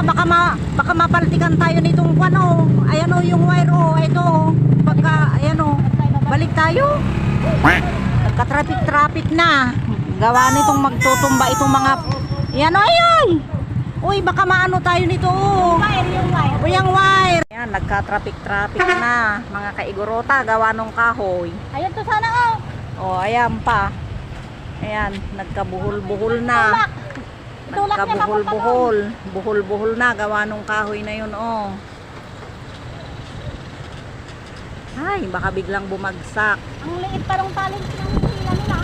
baka mapaltikan tayo nitong ano. Ayan o yung wire o. Ito o. Pagka, ayan o. Balik tayo. Nagka-traffic na. Gawa nitong magtutumba itong mga... Yan o, ay! Uy, baka maano tayo nito o. Yung wire. O yung wire. Ayan, nagka-traffic na. Mga kaigorota, gawa nung kahoy. Ayun to sana oh. O, ayan pa. Ayan, nagkabuhol-buhol na. Tulak niya Nagkabuhol-buhol. Buhol-buhol na, gawa nung kahoy na yun o. Ay, baka biglang bumagsak. Ang liit parang talent ng hila nila.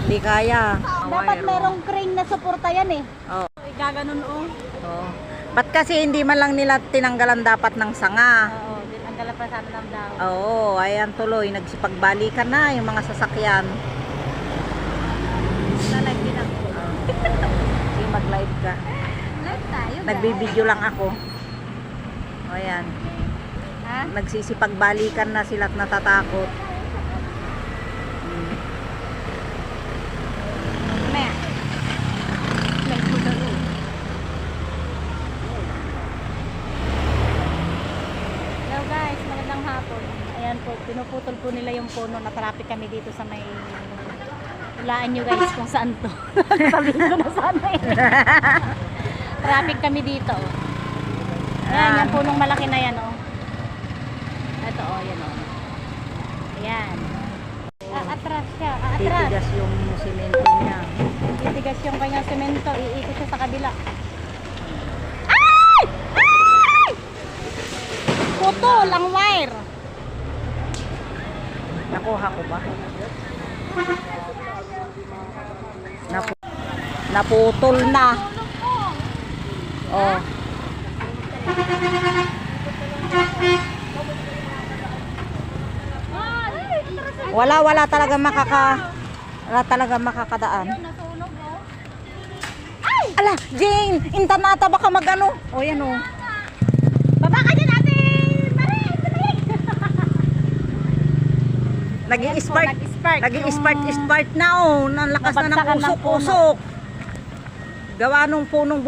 Hindi kaya. Dapat merong crane na suporta yan eh. Oh. Gaganon oh. Oh. Ba't kasi hindi man lang nila tinanggalan dapat ng sanga? Oo, ang dala pa sana ng daw. Oo, ayan tuloy. Nagsipagbalikan na yung mga sasakyan. Live din ako. Sige, mag-live ka. Live tayo. Nagbibideo lang ako. O, ayan. Ha? Nagsisipagbalikan na sila at natatakot. Maya. Live mo daw. Hello guys, magandang hapon. Ayan po, pinuputol po nila yung puno. Na-traffic kami dito sa may... Hulaan nyo guys kung saan to. Sabihin ko na sana eh. Traffic kami dito. Ayan, yung punong malaki na yan oh. Ito oh, yan oh. Ayan. Atras siya, atras. Titigas yung simento niya. Titigas yung kanyang semento, iikot siya sa kabila. Ay! Ay! Putol ang wire. Nakuha ko ba? Naputol na. Oh. Wala talaga makakadaan. Ala, Jane, intanata baka magano. O yan o. Baba ka dyan ate! Mari! Nag-i-spark na o. Ang lakas na ng Nabagsakan ng usok-usok. Gawa nung punong